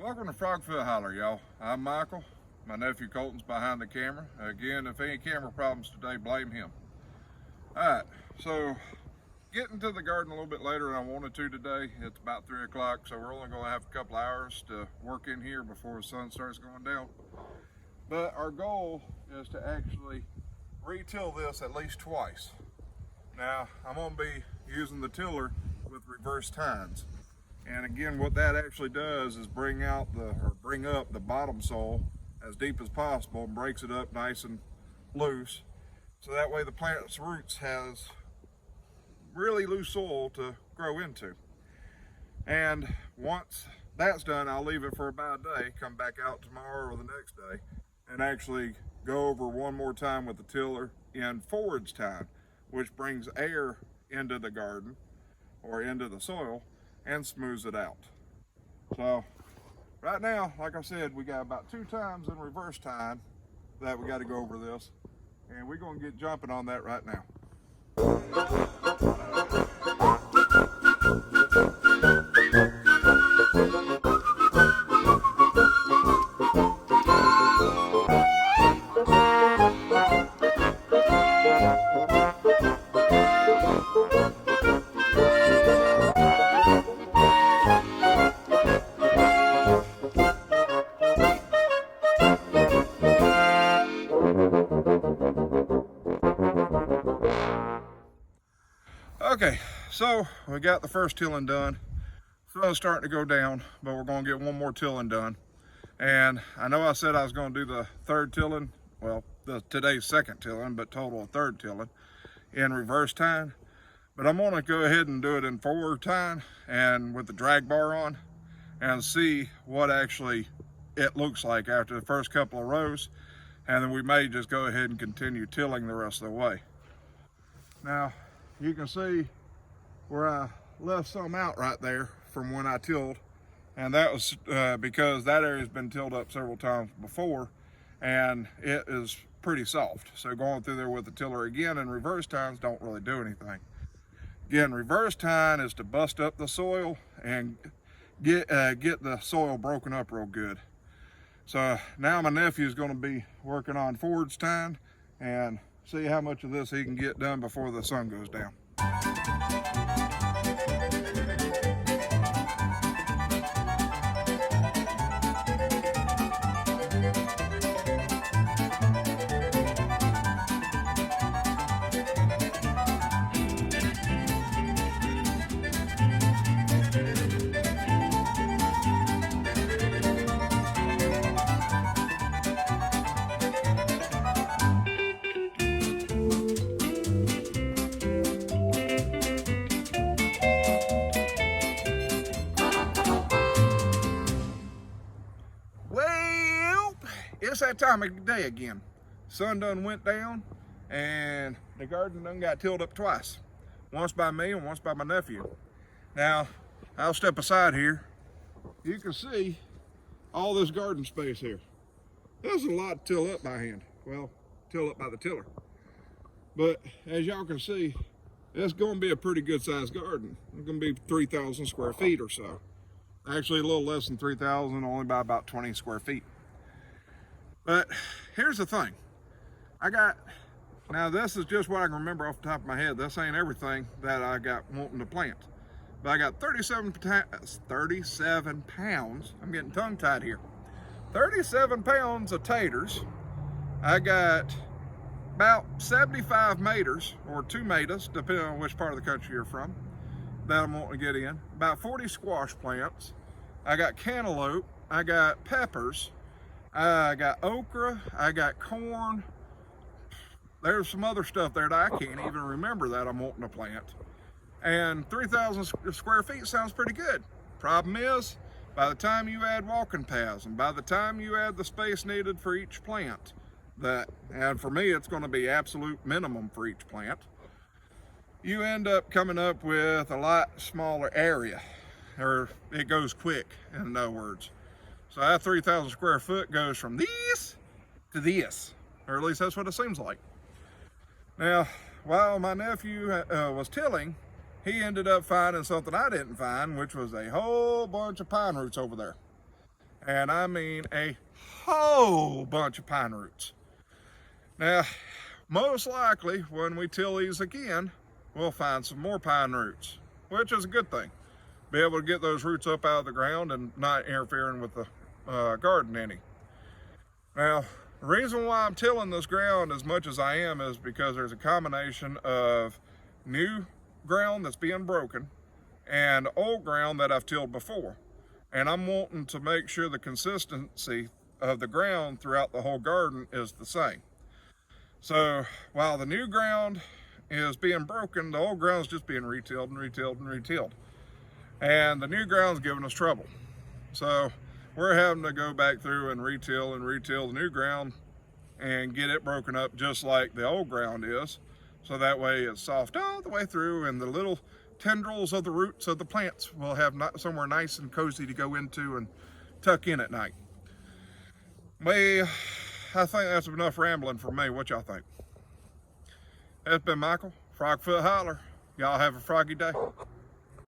Welcome to Frogfoot Holler, y'all. I'm Michael. My nephew Colton's behind the camera. Again, if any camera problems today, blame him. Alright, so getting to the garden a little bit later than I wanted to today. It's about 3 o'clock, so we're only going to have a couple hours to work in here before the sun starts going down. But our goal is to actually re-till this at least twice. Now, I'm going to be using the tiller with reverse tines. And again, what that actually does is bring up the bottom soil as deep as possible and breaks it up nice and loose. So that way the plant's roots has really loose soil to grow into. And once that's done, I'll leave it for about a day, come back out tomorrow or the next day, and actually go over one more time with the tiller in forwards tine, which brings air into the garden or into the soil and smooths it out. So right now, like I said, we got about 2 times in reverse tine that we got to go over this, and we're going to get jumping on that right now. Okay, so we got the first tilling done. Sun's starting to go down, but we're going to get one more tilling done. And I know I said I was going to do the third tilling, well, today's second tilling, but total of third tilling in reverse tine. But I'm going to go ahead and do it in forward tine and with the drag bar on and see what actually it looks like after the first couple of rows. And then we may just go ahead and continue tilling the rest of the way. Now, you can see where I left some out right there from when I tilled, and that was because that area's been tilled up several times before and it is pretty soft. So going through there with the tiller again in reverse tines don't really do anything. Again, reverse tine is to bust up the soil and get the soil broken up real good. So now my nephew is going to be working on forwards tine and see how much of this he can get done before the sun goes down. It's that time of day again. Sun done went down and the garden done got tilled up twice. Once by me and once by my nephew. Now, I'll step aside here. You can see all this garden space here. There's a lot to till up by hand. Well, till up by the tiller. But as y'all can see, it's going to be a pretty good sized garden. It's going to be 3,000 square feet or so. Actually a little less than 3,000, only by about 20 square feet. But here's the thing. Now this is just what I can remember off the top of my head. This ain't everything that I got wanting to plant. But I got 37 pounds, I'm getting tongue tied here. 37 pounds of taters. I got about 75 maters, or 2 matas, depending on which part of the country you're from, that I'm wanting to get in. About 40 squash plants. I got cantaloupe, I got peppers, I got okra, I got corn. There's some other stuff there that I can't even remember that I'm wanting to plant. And 3,000 square feet sounds pretty good. Problem is, by the time you add walking paths and by the time you add the space needed for each plant, and for me it's going to be absolute minimum for each plant, you end up coming up with a lot smaller area, or it goes quick, in other words. So that 3,000 square foot goes from this to this, or at least that's what it seems like. Now, while my nephew was tilling, he ended up finding something I didn't find, which was a whole bunch of pine roots over there. And I mean a whole bunch of pine roots. Now, most likely when we till these again, we'll find some more pine roots, which is a good thing. Be able to get those roots up out of the ground and not interfering with the garden any. Now, the reason why I'm tilling this ground as much as I am is because there's a combination of new ground that's being broken and old ground that I've tilled before. And I'm wanting to make sure the consistency of the ground throughout the whole garden is the same. So while the new ground is being broken, the old ground's just being retilled and retilled and retilled. And the new ground's giving us trouble. So we're having to go back through and retill the new ground and get it broken up just like the old ground is. So that way it's soft all the way through, and the little tendrils of the roots of the plants will have somewhere nice and cozy to go into and tuck in at night. I think that's enough rambling for me. What y'all think? That's been Michael, Frogfoot Holler. Y'all have a froggy day.